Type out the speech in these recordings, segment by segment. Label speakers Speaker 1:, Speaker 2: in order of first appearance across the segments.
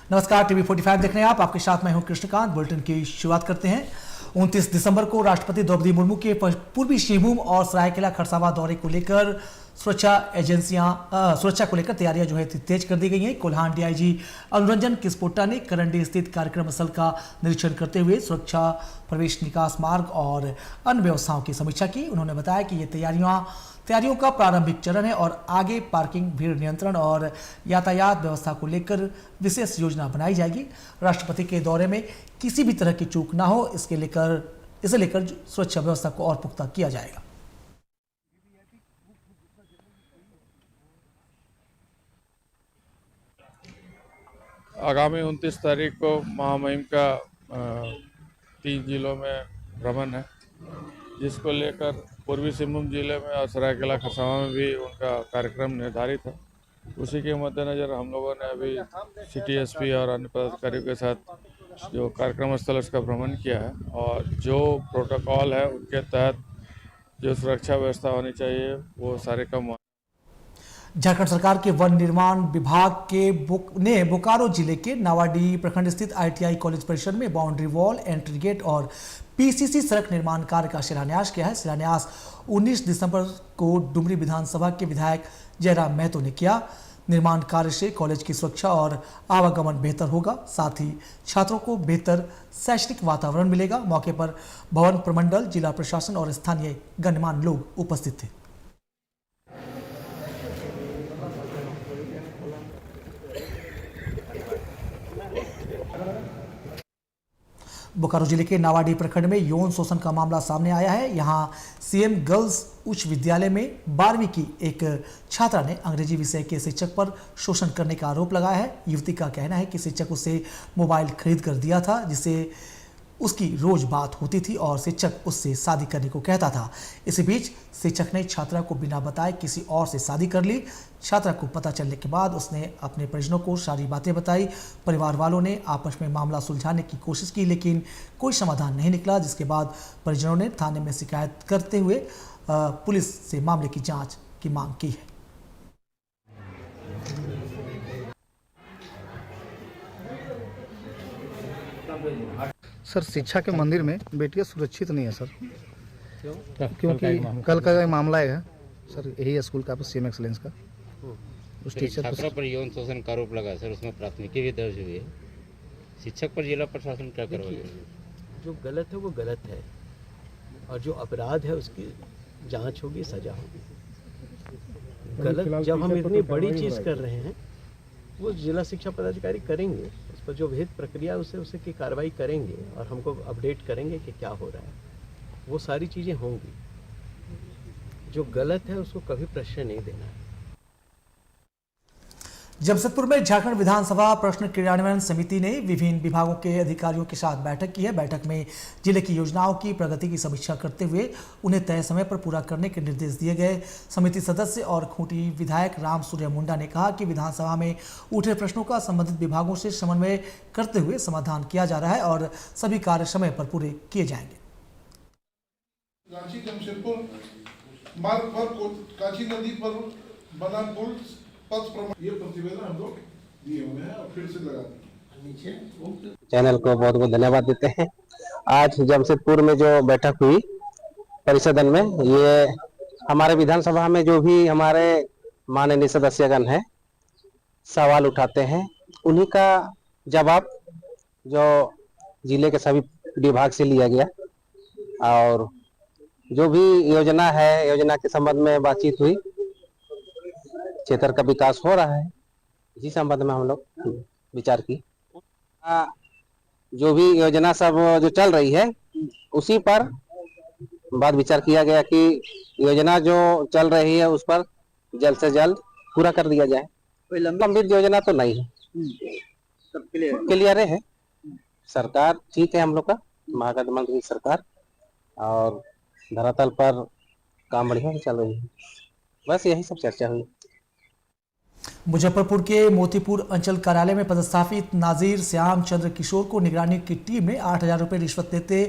Speaker 1: नमस्कार, टीवी 45 देख रहे हैं आप। आपके साथ मैं हूं कृष्णकांत। बुलेटिन की शुरुआत करते हैं। 29 दिसंबर को राष्ट्रपति द्रौपदी मुर्मू के पूर्वी सिंहभूम और सरायकेला खरसावां दौरे को लेकर सुरक्षा को लेकर तैयारियां जो है तेज कर दी गई हैं। कोल्हान डीआईजी अनुरंजन किस्पोट्टा ने करंडी स्थित कार्यक्रम स्थल का निरीक्षण करते हुए सुरक्षा, प्रवेश निकास मार्ग और अन्य व्यवस्थाओं की समीक्षा की। उन्होंने बताया कि ये तैयारियों का प्रारंभिक चरण है और आगे पार्किंग, भीड़ नियंत्रण और यातायात व्यवस्था को लेकर विशेष योजना बनाई जाएगी। राष्ट्रपति के दौरे में किसी भी तरह की चूक ना हो, इसे लेकर सुरक्षा व्यवस्था को और पुख्ता किया जाएगा।
Speaker 2: आगामी 29 तारीख को महामहिम का 3 जिलों में भ्रमण है, जिसको लेकर पूर्वी सिंहभूम जिले में और सरायकेला खरसावां में भी उनका कार्यक्रम निर्धारित है। उसी के मद्देनज़र हम लोगों ने अभी सिटी एसपी और अन्य पदाधिकारियों के साथ जो कार्यक्रम स्थल उसका भ्रमण किया है और जो प्रोटोकॉल है उनके तहत जो सुरक्षा व्यवस्था होनी चाहिए वो सारे काम।
Speaker 1: झारखंड सरकार के वन निर्माण विभाग ने बोकारो जिले के नावाडीह प्रखंड स्थित ITI कॉलेज परिसर में बाउंड्री वॉल, एंट्री गेट और PCC सड़क निर्माण कार्य का शिलान्यास किया है। शिलान्यास 19 दिसंबर को डुमरी विधानसभा के विधायक जयराम महतो ने किया। निर्माण कार्य से कॉलेज की सुरक्षा और आवागमन बेहतर होगा, साथ ही छात्रों को बेहतर शैक्षणिक वातावरण मिलेगा। मौके पर भवन प्रमंडल, जिला प्रशासन और स्थानीय गणमान्य लोग उपस्थित थे। बोकारो जिले के नावाडीह प्रखंड में यौन शोषण का मामला सामने आया है। यहां CM गर्ल्स उच्च विद्यालय में 12वीं की एक छात्रा ने अंग्रेजी विषय के शिक्षक पर शोषण करने का आरोप लगाया है। युवती का कहना है कि शिक्षक उसे मोबाइल खरीद कर दिया था, जिससे उसकी रोज बात होती थी और शिक्षक उससे शादी करने को कहता था। इसी बीच शिक्षक ने छात्रा को बिना बताए किसी और से शादी कर ली। छात्रा को पता चलने के बाद उसने अपने परिजनों को सारी बातें बताई। परिवार वालों ने आपस में मामला सुलझाने की कोशिश की, लेकिन कोई समाधान नहीं निकला, जिसके बाद परिजनों ने थाने में शिकायत करते हुए पुलिस से मामले की जाँच की मांग की है।
Speaker 3: सर, शिक्षा के मंदिर में बेटियां सुरक्षित नहीं है सर, क्योंकि कल का मामला है सर, यही स्कूल का CM एक्सलेंस का उस टीचर
Speaker 4: छात्रा पर यौन शोषण का आरोप लगा सर, उसमें प्राथमिकी भी दर्ज हुई है। शिक्षक पर जिला प्रशासन क्या करवाएगा?
Speaker 5: जो गलत है वो गलत है और जो अपराध है उसकी जांच होगी, सजा होगी। गलत जब हम इतनी बड़ी चीज़ कर रहे हैं वो जिला शिक्षा पदाधिकारी करेंगे, उस पर जो विहित प्रक्रिया उसे की कार्रवाई करेंगे और हमको अपडेट करेंगे कि क्या हो रहा है। वो सारी चीज़ें होंगी। जो गलत है उसको कभी प्रश्रय नहीं देना है।
Speaker 1: जमशेदपुर में झारखंड विधानसभा प्रश्न क्रियान्वयन समिति ने विभिन्न विभागों के अधिकारियों के साथ बैठक की है। बैठक में जिले की योजनाओं की प्रगति की समीक्षा करते हुए उन्हें तय समय पर पूरा करने के निर्देश दिए गए। समिति सदस्य और खूंटी विधायक राम सूर्य मुंडा ने कहा कि विधानसभा में उठे प्रश्नों का संबंधित विभागों से समन्वय करते हुए समाधान किया जा रहा है और सभी कार्य समय पर पूरे किए जाएंगे।
Speaker 6: रांची जमशेदपुर मार्ग पर कांची नदी पर बना पुल ये प्रतिवेदन हम लोग दिए हुए हैं और फिर से लगा देंगे।
Speaker 7: चैनल को बहुत बहुत धन्यवाद देते हैं। आज जमशेदपुर में जो बैठक हुई परिषदन में, ये हमारे विधानसभा में जो भी हमारे माननीय सदस्यगण हैं सवाल उठाते हैं, उन्हीं का जवाब जो जिले के सभी विभाग से लिया गया और जो भी योजना है, योजना के संबंध में बातचीत हुई। क्षेत्र का विकास हो रहा है, इसी संबंध में हम लोग विचार की। जो भी योजना सब जो चल रही है उसी पर बात विचार किया गया कि योजना जो चल रही है उस पर जल्द से जल्द पूरा कर दिया जाए। कोई लंबित योजना तो नहीं है, सब क्लियर है। सरकार ठीक है, हम लोग का महागठबंधन सरकार, और धरातल पर काम बढ़िया चल रही है। बस यही सब चर्चा हुई।
Speaker 1: मुजफ्फरपुर के मोतीपुर अंचल कार्यालय में पदस्थापित नाजिर श्याम चंद्र किशोर को निगरानी की टीम ने 8,000 रुपये रिश्वत लेते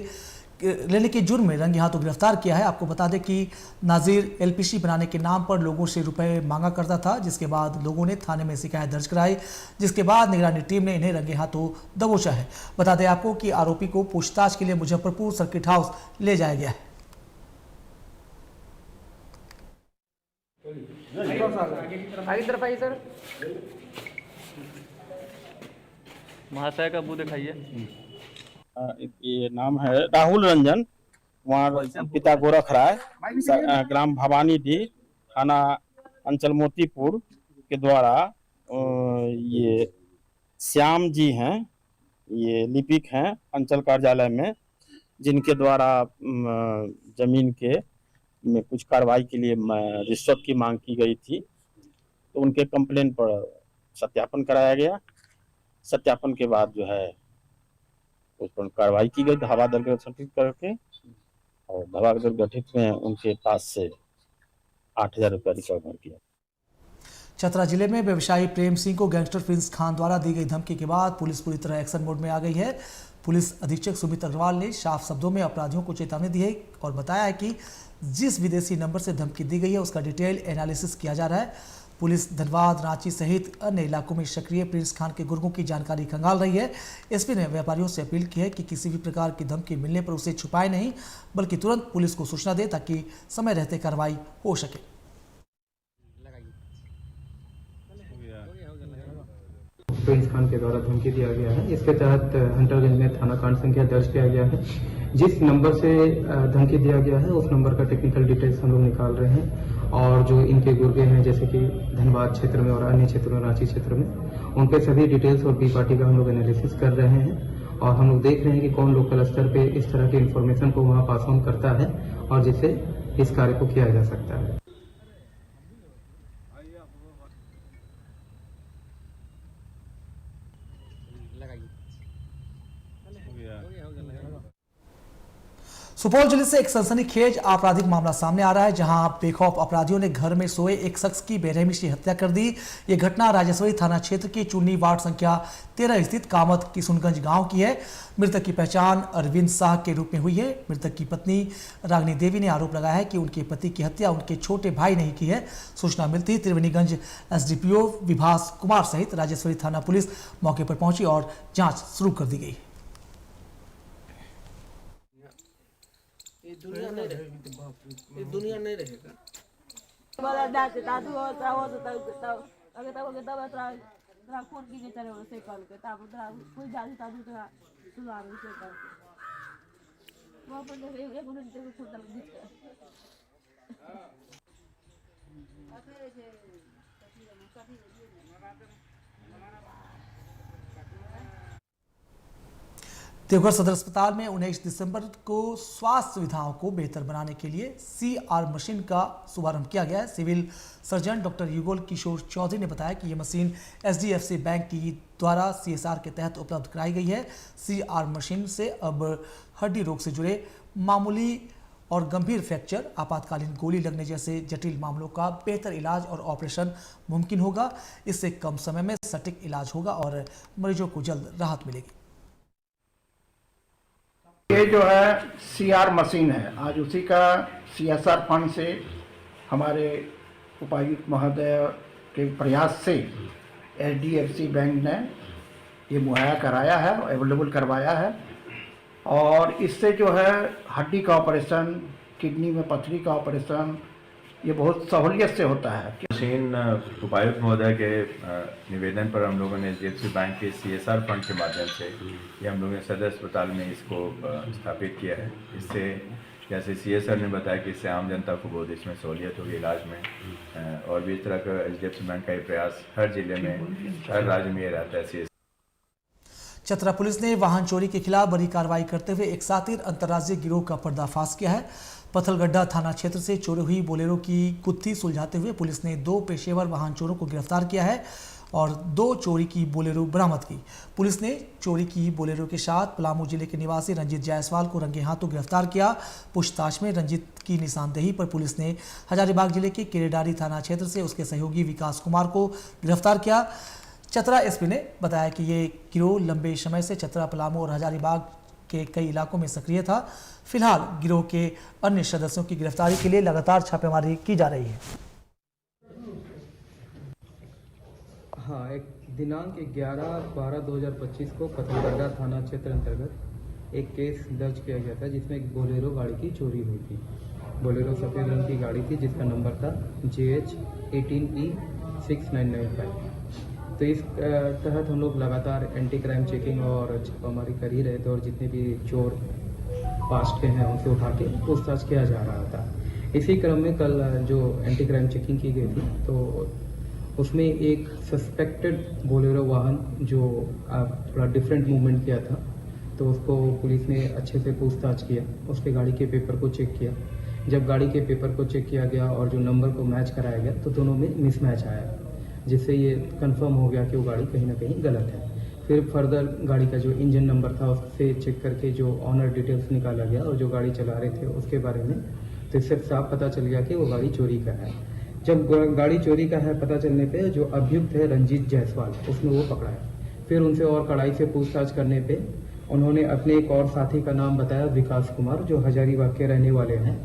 Speaker 1: लेने के जुर्म में रंगे हाथों गिरफ्तार किया है। आपको बता दें कि नाजिर एलपीसी बनाने के नाम पर लोगों से रुपए मांगा करता था, जिसके बाद लोगों ने थाने में शिकायत दर्ज कराई, जिसके बाद निगरानी टीम ने इन्हें रंगे हाथों दबोचा है। बता दें आपको कि आरोपी को पूछताछ के लिए मुजफ्फरपुर सर्किट हाउस ले जाया गया है।
Speaker 8: महाशय का मुंह दिखाइए।
Speaker 9: ये नाम है राहुल रंजन, वहाँ पिता गोरख राय, ग्राम भवानीडीह, थाना अंचल मोतीपुर के द्वारा ये श्याम जी हैं, ये लिपिक हैं अंचल कार्यालय में, जिनके द्वारा जमीन के में कुछ कार्रवाई के लिए रिश्वत की मांग की गई थी, तो उनके कंप्लेन पर सत्यापन कराया गया। सत्यापन के बाद जो है उस पर कार्रवाई की गई धावा दर गठित करके, और धावा दर गठित में उनके पास से 8,000 रुपया रिकवर किया।
Speaker 1: चतरा जिले में व्यवसायी प्रेम सिंह को गैंगस्टर प्रिंस खान द्वारा दी गई धमकी के बाद पुलिस पूरी तरह एक्शन मोड में आ गई है। पुलिस अधीक्षक सुमित अग्रवाल ने साफ शब्दों में अपराधियों को चेतावनी दी है और बताया है कि जिस विदेशी नंबर से धमकी दी गई है उसका डिटेल एनालिसिस किया जा रहा है। पुलिस धनबाद, रांची सहित अन्य इलाकों में सक्रिय प्रिंस खान के गुर्गों की जानकारी खंगाल रही है। एसपी ने व्यापारियों से अपील की है कि किसी भी प्रकार की धमकी मिलने पर उसे छुपाए नहीं, बल्कि तुरंत पुलिस को सूचना दे ताकि समय रहते कार्रवाई हो सके।
Speaker 10: प्रिंस खान के द्वारा धमकी दिया गया है, इसके तहत हंटरगंज में थाना कांड संख्या दर्ज किया गया है। जिस नंबर से धमकी दिया गया है उस नंबर का टेक्निकल डिटेल्स हम लोग निकाल रहे हैं, और जो इनके गुर्गे हैं जैसे कि धनबाद क्षेत्र में और अन्य क्षेत्रों में, रांची क्षेत्र में, उनके सभी डिटेल्स और बी पार्टी का हम लोग एनालिसिस कर रहे हैं। और हम लोग देख रहे हैं कि कौन लोकल स्तर पे इस तरह की इंफॉर्मेशन को वहाँ पास ऑन करता है और जिससे इस कार्य को किया जा सकता है।
Speaker 1: सुपौल जिले से एक सनसनीखेज आपराधिक मामला सामने आ रहा है, जहां बेखौफ अपराधियों ने घर में सोए एक शख्स की बेरहमी से हत्या कर दी। ये घटना राजेश्वरी थाना क्षेत्र के चुन्नी वार्ड संख्या 13 स्थित कामत किशुनगंज गांव की है। मृतक की पहचान अरविंद शाह के रूप में हुई है। मृतक की पत्नी रागिनी देवी ने आरोप लगाया है कि उनके पति की हत्या उनके छोटे भाई ने ही की है। सूचना मिलती ही त्रिवेणीगंज एसडीपीओ विभास कुमार सहित राजेश्वरी थाना पुलिस मौके पर पहुंची और जाँच शुरू कर दी गई।
Speaker 5: दुनिया नहीं रहेगा।
Speaker 1: देवघर सदर अस्पताल में 19 दिसंबर को स्वास्थ्य सुविधाओं को बेहतर बनाने के लिए CR मशीन का शुभारंभ किया गया है। Civil surgeon doctor Yugal Kishore Chaudhary ने बताया कि ये मशीन HDFC बैंक की द्वारा CSR के तहत उपलब्ध कराई गई है। CR मशीन से अब हड्डी रोग से जुड़े मामूली और गंभीर फ्रैक्चर, आपातकालीन गोली लगने जैसे जटिल मामलों का बेहतर इलाज और ऑपरेशन मुमकिन होगा। इससे कम समय में सटीक इलाज होगा और मरीजों को जल्द राहत मिलेगी।
Speaker 11: ये जो है CR मशीन है, आज उसी का CSR फंड से हमारे उपायुक्त महोदय के प्रयास से HDFC बैंक ने ये मुहैया कराया है, अवेलेबल करवाया है। और इससे जो है हड्डी का ऑपरेशन, किडनी में पथरी का ऑपरेशन, ये बहुत सहूलियत से होता है।
Speaker 12: मशीन उपायुक्त महोदय के निवेदन पर हम लोगों ने HDFC बैंक के CSR फंड के माध्यम से ये हम लोगों ने सदर अस्पताल में इसको स्थापित किया है। इससे जैसे CSR ने बताया कि इससे आम जनता को बहुत इसमें सहूलियत होगी इलाज में, और भी इस तरह का HDFC बैंक का ये प्रयास हर जिले में, हर राज्य में ये रहता है।
Speaker 1: चतरा पुलिस ने वाहन चोरी के खिलाफ बड़ी कार्रवाई करते हुए एक शातिर अंतर्राज्यीय गिरोह का पर्दाफाश किया है। पत्थलगड्ढा थाना क्षेत्र से चोरी हुई बोलेरो की गुत्थी सुलझाते हुए पुलिस ने 2 पेशेवर वाहन चोरों को गिरफ्तार किया है और 2 चोरी की बोलेरो बरामद की। पुलिस ने चोरी की बोलेरो के साथ पलामू जिले के निवासी रंजीत जायसवाल को रंगे हाथों गिरफ्तार किया। पूछताछ में रंजीत की निशानदेही पर पुलिस ने हजारीबाग जिले के केरेडारी थाना क्षेत्र से उसके सहयोगी विकास कुमार को गिरफ्तार किया। चतरा एसपी ने बताया कि ये गिरोह लंबे समय से चतरा, पलामू और हजारीबाग के कई इलाकों में सक्रिय था। फिलहाल गिरोह के अन्य सदस्यों की गिरफ्तारी के लिए लगातार छापेमारी की जा रही है।
Speaker 10: हाँ, एक दिनांक 11/12/2025 को पथलगड्डा थाना क्षेत्र अंतर्गत एक केस दर्ज किया गया था जिसमें एक बोलेरो गाड़ी की चोरी हुई थी। बोलेरो सफ़ेद रंग की गाड़ी थी जिसका नंबर था JH18E6995। तो इस तहत हम लोग लगातार एंटी क्राइम चेकिंग और छापामारी कर ही रहे थे और जितने भी चोर पास्ट के हैं उनसे उठा के पूछताछ किया जा रहा था। इसी क्रम में कल जो एंटी क्राइम चेकिंग की गई थी तो उसमें एक सस्पेक्टेड बोलेरो वाहन जो थोड़ा डिफरेंट मूवमेंट किया था, तो उसको पुलिस ने अच्छे से पूछताछ किया, उसके गाड़ी के पेपर को चेक किया। जब गाड़ी के पेपर को चेक किया गया और जो नंबर को मैच कराया गया तो दोनों में मिसमैच आया, जिससे ये कंफर्म हो गया कि वो गाड़ी कहीं ना कहीं गलत है। फिर फर्दर गाड़ी का जो इंजन नंबर था उससे चेक करके जो ऑनर डिटेल्स निकाला गया और जो गाड़ी चला रहे थे उसके बारे में, तो इससे साफ पता चल गया कि वो गाड़ी चोरी का है। जब गाड़ी चोरी का है पता चलने पे जो अभियुक्त है रंजीत जायसवाल, उसने वो पकड़ा है। फिर उनसे और कड़ाई से पूछताछ करने पे उन्होंने अपने एक और साथी का नाम बताया विकास कुमार, जो हजारीबाग के रहने वाले हैं।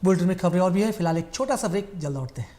Speaker 1: बुलेटिन में खबरें और भी है, फिलहाल एक छोटा सा ब्रेक, जल्द लौटते हैं।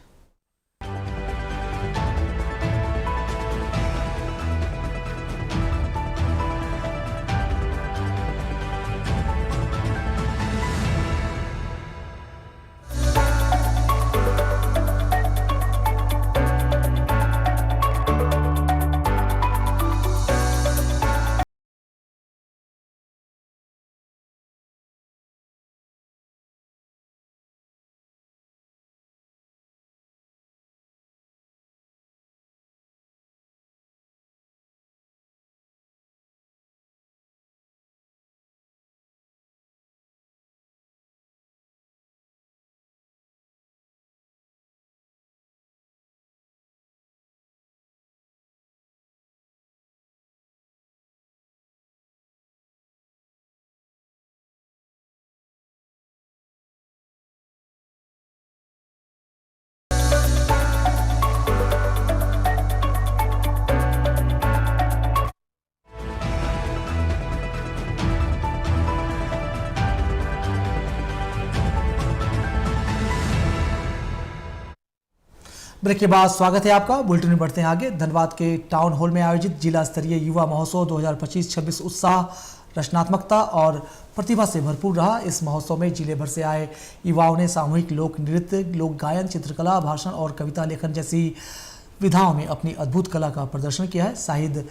Speaker 1: ब्रेक के बाद स्वागत है आपका। बुलेटिन में बढ़ते हैं आगे। धनबाद के टाउन हॉल में आयोजित जिला स्तरीय युवा महोत्सव 2025-26 उत्साह, रचनात्मकता और प्रतिभा से भरपूर रहा। इस महोत्सव में जिले भर से आए युवाओं ने सामूहिक लोक नृत्य, लोक गायन, चित्रकला, भाषण और कविता लेखन जैसी विधाओं में अपनी अद्भुत कला का प्रदर्शन किया है। शहीद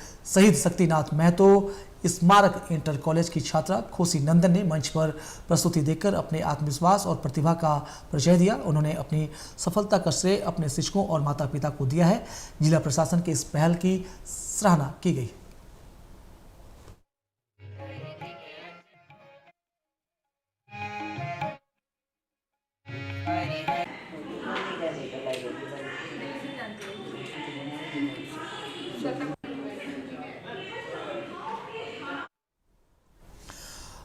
Speaker 1: शक्तिनाथ महतो स्मारक इंटर कॉलेज की छात्रा खोसी नंदन ने मंच पर प्रस्तुति देकर अपने आत्मविश्वास और प्रतिभा का परिचय दिया। उन्होंने अपनी सफलता का श्रेय अपने शिक्षकों और माता पिता को दिया है। जिला प्रशासन की इस पहल की सराहना की गई।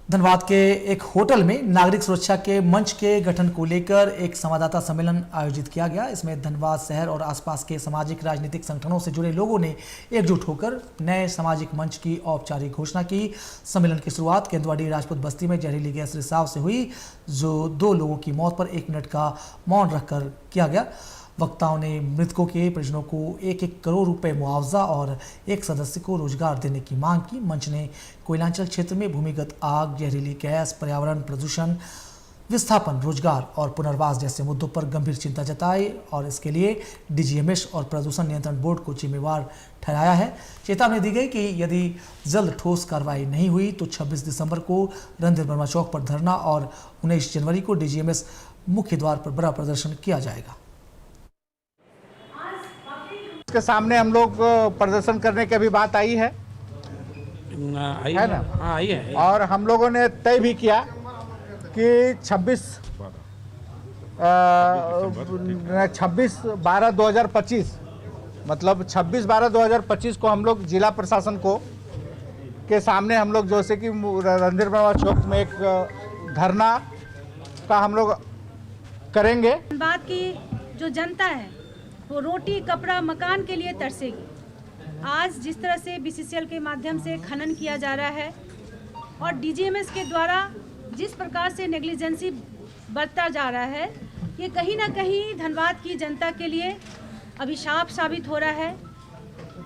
Speaker 1: धनबाद के एक होटल में नागरिक सुरक्षा के मंच के गठन को लेकर एक संवाददाता सम्मेलन आयोजित किया गया। इसमें धनबाद शहर और आसपास के सामाजिक राजनीतिक संगठनों से जुड़े लोगों ने एकजुट होकर नए सामाजिक मंच की औपचारिक घोषणा की। सम्मेलन की शुरुआत केंदुआडी राजपूत बस्ती में जहरीली गैस रिसाव से हुई, जो 2 लोगों की मौत पर 1 मिनट का मौन रखकर किया गया। वक्ताओं ने मृतकों के परिजनों को 1-1 करोड़ रुपए मुआवजा और एक सदस्य को रोजगार देने की मांग की। मंच ने कोयलांचल क्षेत्र में भूमिगत आग, जहरीली गैस, पर्यावरण प्रदूषण, विस्थापन, रोजगार और पुनर्वास जैसे मुद्दों पर गंभीर चिंता जताई और इसके लिए DGMS और प्रदूषण नियंत्रण बोर्ड को जिम्मेवार ठहराया है। चेतावनी दी गई कि यदि जल्द ठोस कार्रवाई नहीं हुई तो 26 दिसंबर को रणधीर वर्मा चौक पर धरना और 19 जनवरी को DGMS मुख्य द्वार पर बड़ा प्रदर्शन किया जाएगा।
Speaker 11: के सामने हम लोग प्रदर्शन करने की अभी बात आई है ना? हाँ, आई है। और हम लोगों ने तय भी किया कि 26/12/2025 मतलब 26/12/2025 को हम लोग जिला प्रशासन को के सामने हम लोग जैसे कि रणधीर वर्मा चौक में एक धरना का हम लोग करेंगे।
Speaker 13: धनबाद की जो जनता है वो रोटी, कपड़ा, मकान के लिए तरसेगी आज जिस तरह से बीसीसीएल के माध्यम से खनन किया जा रहा है और डीजीएमएस के द्वारा जिस प्रकार से नेग्लिजेंसी बरता जा रहा है, ये कहीं ना कहीं धनबाद की जनता के लिए अभिशाप साबित हो रहा है।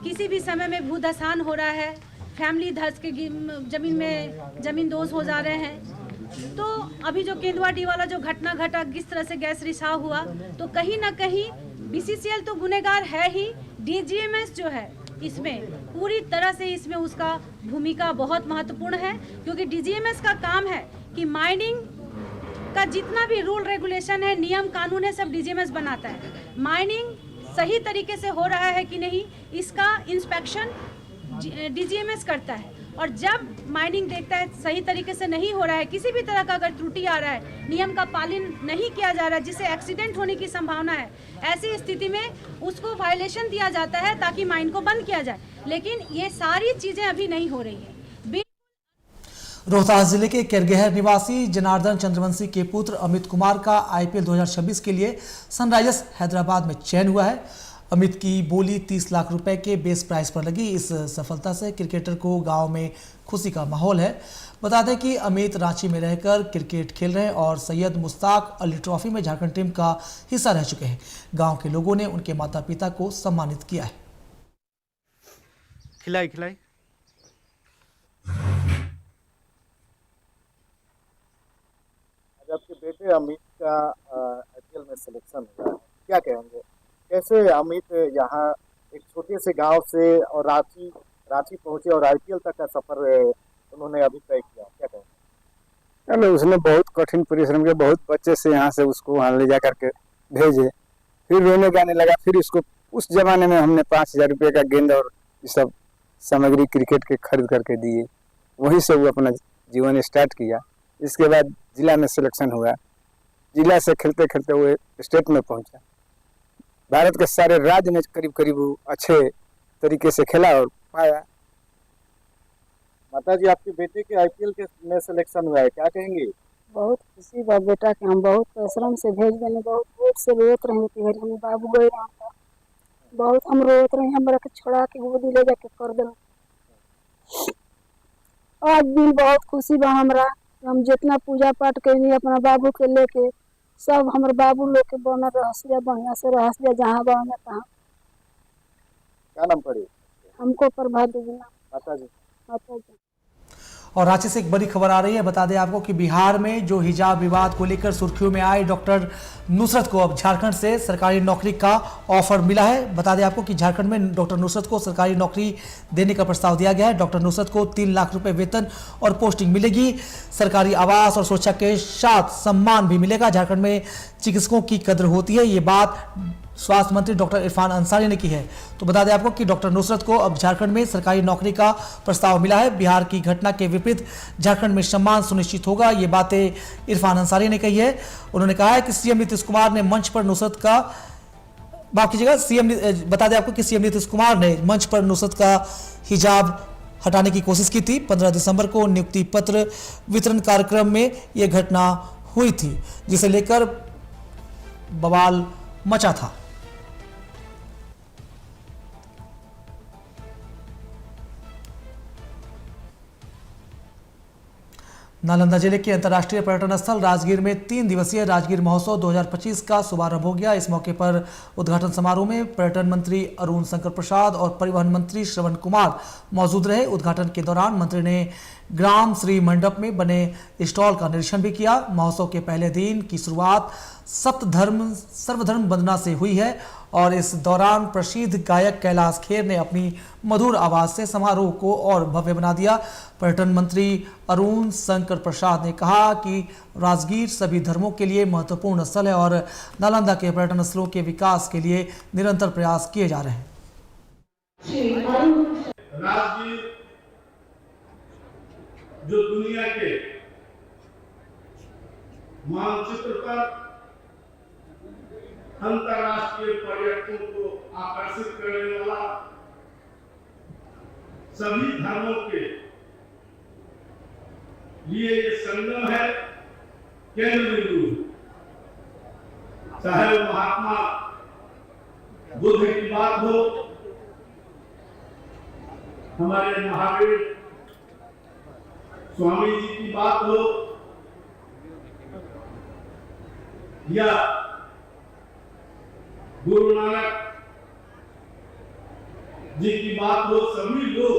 Speaker 13: किसी भी समय में भूधसान हो रहा है, फैमिली धस के जमीन दोज हो जा रहे हैं। तो अभी जो केंदुआ-डी वाला जो घटना घटा, किस तरह से गैस रिसाव हुआ, तो कहीं ना कहीं बीसीसीएल तो गुनहगार है ही, डीजीएमएस जो है इसमें पूरी तरह से इसमें उसका भूमिका बहुत महत्वपूर्ण है, क्योंकि डीजीएमएस का काम है कि माइनिंग का जितना भी रूल रेगुलेशन है, नियम कानून है, सब डीजीएमएस बनाता है। माइनिंग सही तरीके से हो रहा है कि नहीं, इसका इंस्पेक्शन डीजीएमएस करता है। और जब माइनिंग देखता है सही तरीके से नहीं हो रहा है, किसी भी तरह का अगर त्रुटि आ रहा है, नियम का पालन नहीं किया जा रहा है, जिससे एक्सीडेंट होने की संभावना है, ऐसी स्थिति में उसको वायलेशन दिया जाता है ताकि माइन को बंद किया जाए। लेकिन ये सारी चीज़ें अभी नहीं हो रही है।
Speaker 1: रोहतास जिले के केरगेहर निवासी जनार्दन चंद्रवंशी के पुत्र अमित कुमार का आईपीएल 2026 के लिए सनराइजर्स हैदराबाद में चयन हुआ है। अमित की बोली 30 लाख रुपए के बेस प्राइस पर लगी। इस सफलता से क्रिकेटर को गांव में खुशी का माहौल है। बता दें कि अमित रांची में रहकर क्रिकेट खेल रहे हैं और सैयद मुश्ताक अली ट्रॉफी में झारखंड टीम का हिस्सा रह चुके हैं। गांव के लोगों ने उनके माता पिता को सम्मानित किया है।
Speaker 14: खिलाई
Speaker 3: आपके बेटे अमित का आईपीएल में सिलेक्शन हुआ है, क्या कहेंगे? कैसे अमित यहाँ एक छोटे से गांव से और रांची पहुंचे और आईपीएल तक का सफर उन्होंने अभी तय किया, क्या कहेंगे?
Speaker 15: चलो, उसने बहुत कठिन परिश्रम किया, बहुत बच्चे से यहाँ से उसको वहाँ ले जा करके भेजे, फिर रोने गाने लगा। फिर उसको उस जमाने में हमने 5,000 रुपये का गेंद और ये सब सामग्री क्रिकेट के खरीद करके दिए, वहीं से वो अपना जीवन स्टार्ट किया। इसके बाद जिला में सिलेक्शन हुआ, जिला से खेलते खेलते वो स्टेट में पहुंचा। भारत के सारे राज्य में करीब करीब वो अच्छे तरीके से खेला और पाया।
Speaker 3: माता जी, आपके बेटे के आईपीएल के में सिलेक्शन हुआ है, क्या कहेंगे?
Speaker 16: बहुत खुशी बा बेटा के, हम बहुत परिश्रम से भेज देने, बहुत रोज से रोत रहे कि हम बाबू गए, बहुत हम रोत रहे, हमरा के छोड़ा के गोदी ले जाके कर दे। आज दिन बहुत खुशी बा हमरा, हम जितना पूजा पाठ कैनी अपना बाबू के लेके, सब हमारे बाबू लोग के बनल रहस दिया, बढ़िया से रहस दिया, जहाँ बा में तहाँ।
Speaker 3: क्या नाम पड़े?
Speaker 16: हमको प्रभात देवी नाम।
Speaker 3: माता जी।
Speaker 1: और रांची से एक बड़ी खबर आ रही है। बता दें आपको कि बिहार में जो हिजाब विवाद को लेकर सुर्खियों में आए डॉक्टर नुसरत को अब झारखंड से सरकारी नौकरी का ऑफर मिला है। बता दें आपको कि झारखंड में डॉक्टर नुसरत को सरकारी नौकरी देने का प्रस्ताव दिया गया है। डॉक्टर नुसरत को 3 लाख रुपए वेतन और पोस्टिंग मिलेगी। सरकारी आवास और सुरक्षा के साथ सम्मान भी मिलेगा। झारखंड में चिकित्सकों की कदर होती है, ये बात स्वास्थ्य मंत्री डॉक्टर इरफान अंसारी ने की है। तो बता दें आपको कि डॉक्टर नुसरत को अब झारखंड में सरकारी नौकरी का प्रस्ताव मिला है। बिहार की घटना के विपरीत झारखंड में सम्मान सुनिश्चित होगा, ये बातें इरफान अंसारी ने कही है। उन्होंने कहा है कि सीएम नीतीश कुमार ने मंच पर नुसरत का बता दें आपको कि सीएम नीतीश कुमार ने मंच पर नुसरत का हिजाब हटाने की कोशिश की थी। 15 दिसंबर को नियुक्ति पत्र वितरण कार्यक्रम में यह घटना हुई थी, जिसे लेकर बवाल मचा था। नालंदा जिले के अंतर्राष्ट्रीय पर्यटन स्थल राजगीर में 3 दिवसीय राजगीर महोत्सव 2025 का शुभारंभ हो गया। इस मौके पर उद्घाटन समारोह में पर्यटन मंत्री अरुण शंकर प्रसाद और परिवहन मंत्री श्रवण कुमार मौजूद रहे। उद्घाटन के दौरान मंत्री ने ग्राम श्री मंडप में बने स्टॉल का निरीक्षण भी किया। महोत्सव के पहले दिन की शुरुआत सर्वधर्म वंदना से हुई है और इस दौरान प्रसिद्ध गायक कैलाश खेर ने अपनी मधुर आवाज से समारोह को और भव्य बना दिया। पर्यटन मंत्री अरुण शंकर प्रसाद ने कहा कि राजगीर सभी धर्मों के लिए महत्वपूर्ण स्थल है और नालंदा के पर्यटन स्थलों के विकास के लिए निरंतर प्रयास किए जा रहे हैं।
Speaker 6: राजगीर जो दुनिया के मानचित्र पर अंतर्राष्ट्रीय पर्यटकों को आकर्षित करने वाला, सभी धर्मों के लिए ये संगम है, केंद्र बिंदु। चाहे वो महात्मा बुद्ध की बात हो, हमारे महावीर स्वामी जी की बात हो या गुरु नानक जी की बात हो, सभी लोग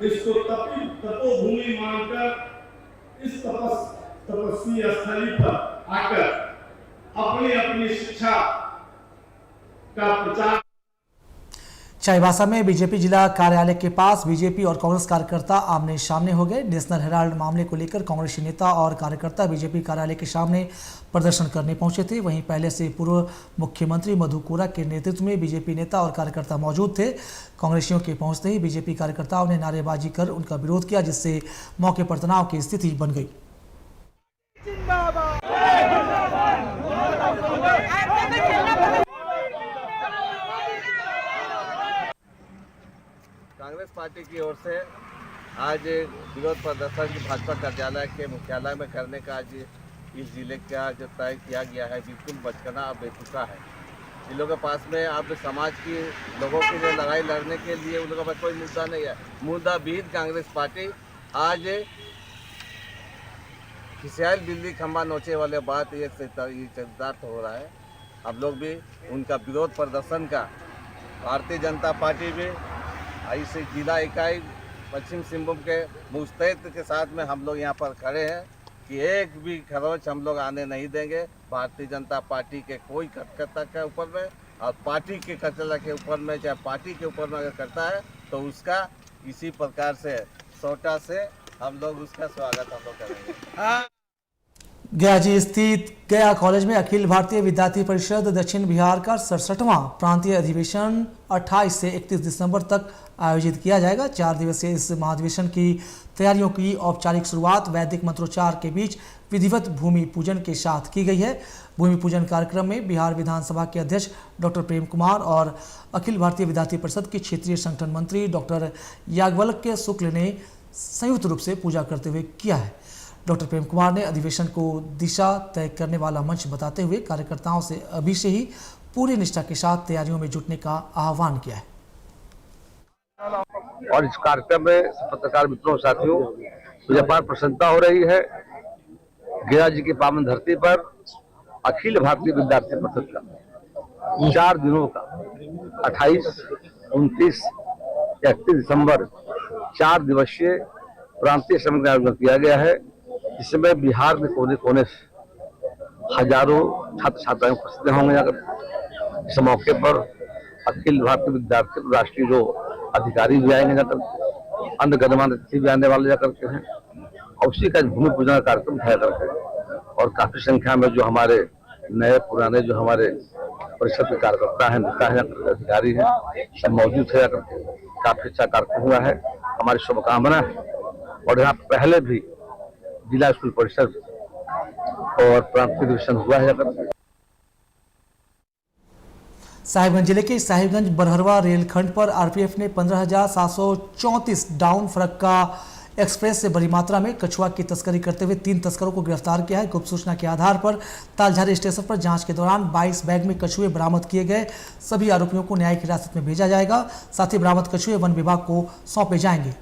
Speaker 6: इसको तपोभूमि मानकर इस तपस्वी स्थली पर आकर अपनी अपनी शिक्षा का प्रचार।
Speaker 1: चाईबासा में बीजेपी जिला कार्यालय के पास बीजेपी और कांग्रेस कार्यकर्ता आमने सामने हो गए। नेशनल हेराल्ड मामले को लेकर कांग्रेसी नेता और कार्यकर्ता बीजेपी कार्यालय के सामने प्रदर्शन करने पहुंचे थे। वहीं पहले से पूर्व मुख्यमंत्री मधु कोरा के नेतृत्व में बीजेपी नेता और कार्यकर्ता मौजूद थे। कांग्रेसियों के पहुंचते ही बीजेपी कार्यकर्ताओं ने नारेबाजी कर उनका विरोध किया, जिससे मौके पर तनाव की स्थिति बन गई।
Speaker 14: कांग्रेस पार्टी की ओर से आज विरोध प्रदर्शन भाजपा कार्यालय के मुख्यालय में करने का आज इस जिले का जो तय किया गया है बिल्कुल बचकाना अब बेतुका है। इन लोगों के पास में अब समाज की लोगों की जो लड़ाई लड़ने के लिए उन लोगों के पास कोई मुद्दा नहीं है। मुद्दा विहीन कांग्रेस पार्टी आज खिसियाल बिल्ली खंबा नोचे वाले बात ये चरितार्थ हो रहा है। हम लोग भी उनका विरोध प्रदर्शन का भारतीय जनता पार्टी भी ऐसे जिला इकाई पश्चिम सिंहभूम के मुस्तैद के साथ में हम लोग यहाँ पर खड़े हैं कि एक भी खरोच हम लोग आने नहीं देंगे भारतीय जनता पार्टी के कोई कार्यकर्ता के ऊपर में, और पार्टी के कार्यकर्ता के ऊपर में, चाहे पार्टी के ऊपर में अगर करता है तो उसका इसी प्रकार से सोटा से हम लोग उसका स्वागत हम लोग करेंगे।
Speaker 1: गया जी स्थित गया कॉलेज में अखिल भारतीय विद्यार्थी परिषद दक्षिण बिहार का 67वां प्रांतीय अधिवेशन 28 से 31 दिसंबर तक आयोजित किया जाएगा। 4 दिवसीय इस महाधिवेशन की तैयारियों की औपचारिक शुरुआत वैदिक मंत्रोच्चार के बीच विधिवत भूमि पूजन के साथ की गई है। भूमि पूजन कार्यक्रम में बिहार विधानसभा के अध्यक्ष डॉक्टर प्रेम कुमार और अखिल भारतीय विद्यार्थी परिषद के क्षेत्रीय संगठन मंत्री डॉक्टर याज्ञवल्क्य शुक्ल ने संयुक्त रूप से पूजा करते हुए किया है। डॉक्टर प्रेम कुमार ने अधिवेशन को दिशा तय करने वाला मंच बताते हुए कार्यकर्ताओं से अभी से ही पूरी निष्ठा के साथ तैयारियों में जुटने का आह्वान किया है।
Speaker 17: और इस कार्यक्रम में पत्रकार मित्रों साथियों मुझे अपार प्रसन्नता हो रही है। गया जी की पावन धरती पर अखिल भारतीय विद्यार्थी परिषद का 4 दिनों का 28, 29, 31 दिसंबर 4 दिवसीय प्रांतीय सम्मेलन का आयोजन किया गया है। इसमें बिहार में कोने कोने से हजारों छात्र छात्राएं उपस्थित होंगे। जाकर इस मौके पर अखिल भारतीय विद्यार्थी राष्ट्रीय जो अधिकारी भी आएंगे, जाकर अन्य गणमान्य अतिथि भी आने वाले जाकर के हैं, और उसी का भूमि पूजन का कार्यक्रम किया करते हैं। और काफी संख्या में जो हमारे नए पुराने जो हमारे परिषद के कार्यकर्ता हैं, नेता हैं, अधिकारी हैं, सब मौजूद है। काफी अच्छा कार्यक्रम हुआ है, हमारी शुभकामना है। और यहाँ पहले भी जिला स्कूल परिषद और प्रांतीय अधिवेशन हुआ है।
Speaker 1: साहिबगंज जिले के साहिबगंज बरहरवा रेलखंड पर आरपीएफ ने 15,734 डाउन फरक्का एक्सप्रेस से बड़ी मात्रा में कछुआ की तस्करी करते हुए 3 तस्करों को गिरफ्तार किया है। गुप्त सूचना के आधार पर तालझारी स्टेशन पर जांच के दौरान 22 बैग में कछुए बरामद किए गए। सभी आरोपियों को न्यायिक हिरासत में भेजा जाएगा। साथ ही बरामद कछुए वन विभाग को सौंपे जाएंगे।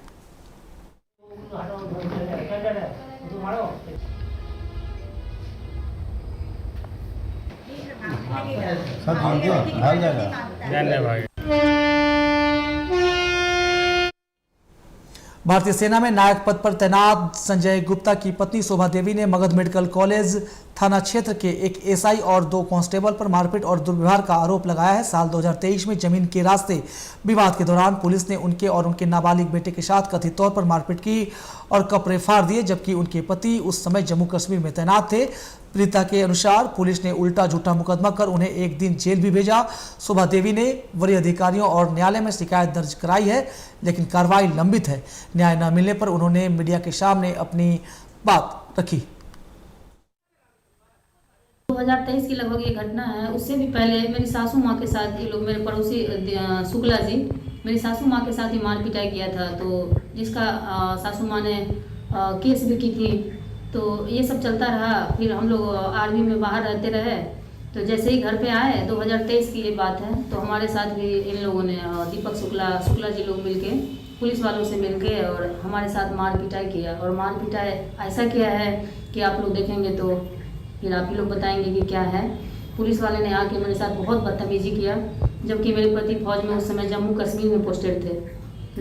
Speaker 1: भारतीय सेना में नायक पद पर तैनात संजय गुप्ता की पत्नी शोभा देवी ने मगध मेडिकल कॉलेज थाना क्षेत्र के एक एसआई और 2 कांस्टेबल पर मारपीट और दुर्व्यवहार का आरोप लगाया है। साल 2023 में जमीन के रास्ते विवाद के दौरान पुलिस ने उनके और उनके नाबालिग बेटे के साथ कथित तौर पर मारपीट की और कपड़े फाड़ दिए, जबकि उनके पति उस समय जम्मू कश्मीर में तैनात थे। पीड़िता के अनुसार पुलिस ने उल्टा झूठा मुकदमा कर उन्हें 1 दिन जेल भी भेजा। शोभा देवी ने वरीय अधिकारियों और न्यायालय में शिकायत दर्ज कराई है, लेकिन कार्रवाई लंबित है। न्याय न मिलने पर उन्होंने मीडिया के सामने अपनी बात रखी।
Speaker 18: 2023 की लगभग ये घटना है। उससे भी पहले मेरी सासू माँ के साथ ये लोग, मेरे पड़ोसी शुक्ला जी, मेरी सासू माँ के साथ ही मार पिटाई किया था, तो जिसका सासू माँ ने केस भी की थी। तो ये सब चलता रहा। फिर हम लोग आर्मी में बाहर रहते रहे, तो जैसे ही घर पे आए 2023 की ये बात है, तो हमारे साथ भी इन लोगों ने दीपक शुक्ला जी लोग मिलके पुलिस वालों से मिलके और हमारे साथ मार पिटाई किया। और मार पिटाई ऐसा किया है कि आप लोग देखेंगे तो फिर आप ही लोग बताएंगे कि क्या है। पुलिस वाले ने आके मेरे साथ बहुत बदतमीजी किया, जबकि मेरे पति फौज में उस समय जम्मू कश्मीर में पोस्टेड थे।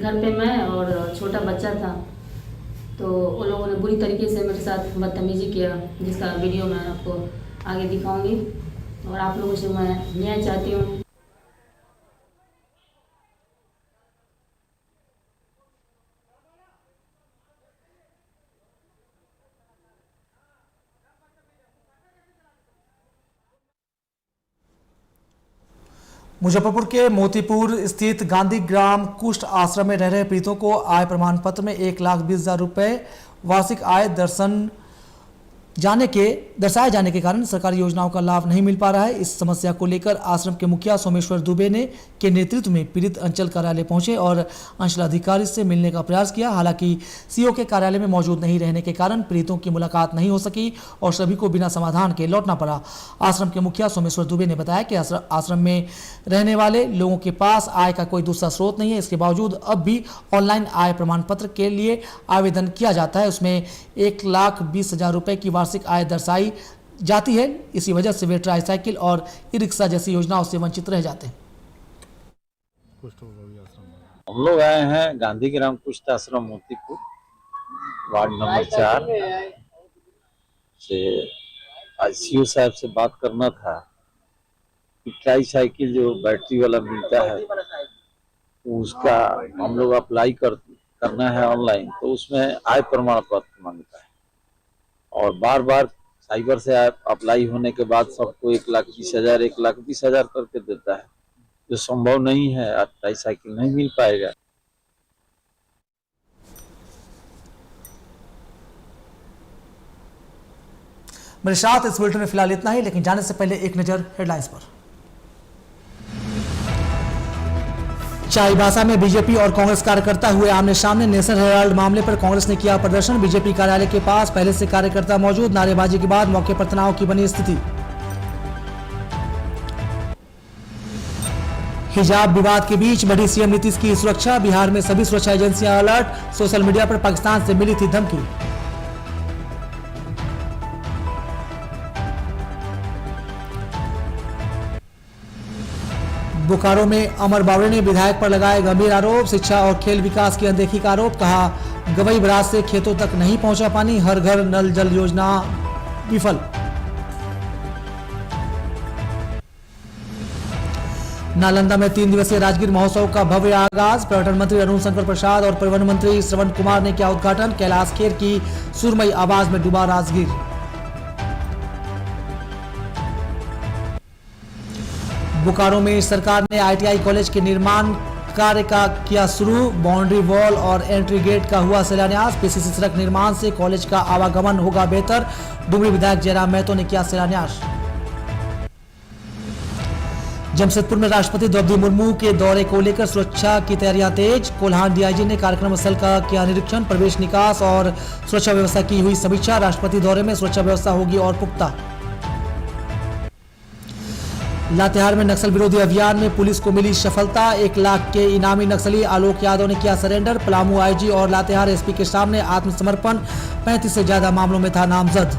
Speaker 18: घर पे मैं और छोटा बच्चा था, तो वो लोगों ने बुरी तरीके से मेरे साथ बदतमीजी किया, जिसका वीडियो मैं आपको आगे दिखाऊंगी। और आप लोगों से मैं न्याय चाहती हूँ।
Speaker 1: मुजफ्फरपुर के मोतीपुर स्थित गांधी ग्राम कुष्ठ आश्रम में रह रहे पीड़ितों को आय प्रमाण पत्र में 1,20,000 रुपये वार्षिक आय दर्शाए जाने के कारण सरकारी योजनाओं का लाभ नहीं मिल पा रहा है। इस समस्या को लेकर आश्रम के मुखिया सोमेश्वर दुबे के नेतृत्व में पीड़ित अंचल कार्यालय पहुंचे और अंचलाधिकारी से मिलने का प्रयास किया। हालांकि सीओ के कार्यालय में मौजूद नहीं रहने के कारण पीड़ितों की मुलाकात नहीं हो सकी और सभी को बिना समाधान के लौटना पड़ा। आश्रम के मुखिया सोमेश्वर दुबे ने बताया कि आश्रम में रहने वाले लोगों के पास आय का कोई दूसरा स्रोत नहीं है। इसके बावजूद अब भी ऑनलाइन आय प्रमाण पत्र के लिए आवेदन किया जाता है, उसमें 1,20,000 रुपये की वार्षिक आय दर्शाई जाती है। इसी वजह से वे ट्राईसाइकिल और ई रिक्शा जैसी योजनाओं से वंचित रह जाते हैं।
Speaker 19: हम लोग आए हैं गांधी ग्राम कुष्ठ आश्रम मोतीपुर वार्ड नंबर 4 से। सीओ साहब से बात करना था कि ट्राईसाइकिल जो बैटरी वाला मिलता है उसका हम लोग अप्लाई करना है ऑनलाइन, तो उसमें आय प्रमाण पत्र मांगता है और बार बार साइबर से अप्लाई होने के बाद सबको 1,20,000 1,20,000 करके देता है, जो संभव नहीं है। ट्राईसाइकिल नहीं मिल पाएगा।
Speaker 1: मेरे साथ इस बुलेटिन में फिलहाल इतना ही, लेकिन जाने से पहले एक नजर हेडलाइंस पर। चाईबासा में बीजेपी और कांग्रेस कार्यकर्ता हुए आमने सामने। नेशनल हेराल्ड मामले पर कांग्रेस ने किया प्रदर्शन। बीजेपी कार्यालय के पास पहले से कार्यकर्ता मौजूद। नारेबाजी के बाद मौके पर तनाव की बनी स्थिति। हिजाब विवाद के बीच बढ़ी सीएम नीतीश की सुरक्षा। बिहार में सभी सुरक्षा एजेंसियां अलर्ट। सोशल मीडिया पर पाकिस्तान से मिली थी धमकी। बोकारो में अमर बावड़े ने विधायक पर लगाए गंभीर आरोप। शिक्षा और खेल विकास की अनदेखी का आरोप। कहा गवई बराज से खेतों तक नहीं पहुंचा पानी। हर घर नल जल योजना विफल। नालंदा में 3 दिवसीय राजगीर महोत्सव का भव्य आगाज। पर्यटन मंत्री अरुण शंकर प्रसाद और परिवहन मंत्री श्रवण कुमार ने किया उद्घाटन। कैलाश खेर की सुरमई आवाज में डूबा राजगीर। बोकारो में सरकार ने आईटीआई कॉलेज के निर्माण कार्य का किया शुरू। बाउंड्री वॉल और एंट्री गेट का हुआ शिलान्यास। पीसीसी सड़क निर्माण से कॉलेज का आवागमन होगा बेहतर। डुमरी विधायक जयराम महतो ने किया शिलान्यास। जमशेदपुर में राष्ट्रपति द्रौपदी मुर्मू के दौरे को लेकर सुरक्षा की तैयारियां तेज। कोल्हान डीआईजी ने कार्यक्रम स्थल का किया निरीक्षण। प्रवेश निकास और सुरक्षा व्यवस्था की हुई समीक्षा। राष्ट्रपति दौरे में सुरक्षा व्यवस्था होगी और पुख्ता। लातेहार में नक्सल विरोधी अभियान में पुलिस को मिली सफलता। 1 लाख के इनामी नक्सली आलोक यादव ने किया सरेंडर। पलामू आईजी और लातेहार एसपी के सामने आत्मसमर्पण। 35 से ज्यादा मामलों में था नामजद।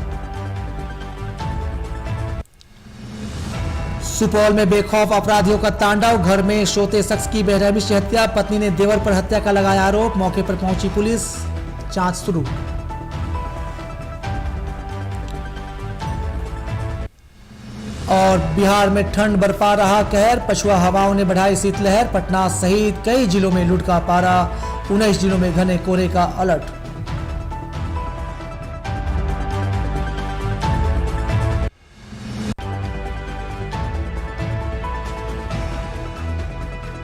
Speaker 1: सुपौल में बेखौफ अपराधियों का तांडव। घर में सोते शख्स की बेरहमी से हत्या। पत्नी ने देवर पर हत्या का लगाया आरोप। मौके पर पहुंची पुलिस, जांच शुरू। और बिहार में ठंड बरपा रहा कहर। पछुआ हवाओं ने बढ़ाई शीतलहर। पटना सहित कई जिलों में लुढ़का पारा। 19 जिलों में घने कोहरे का अलर्ट।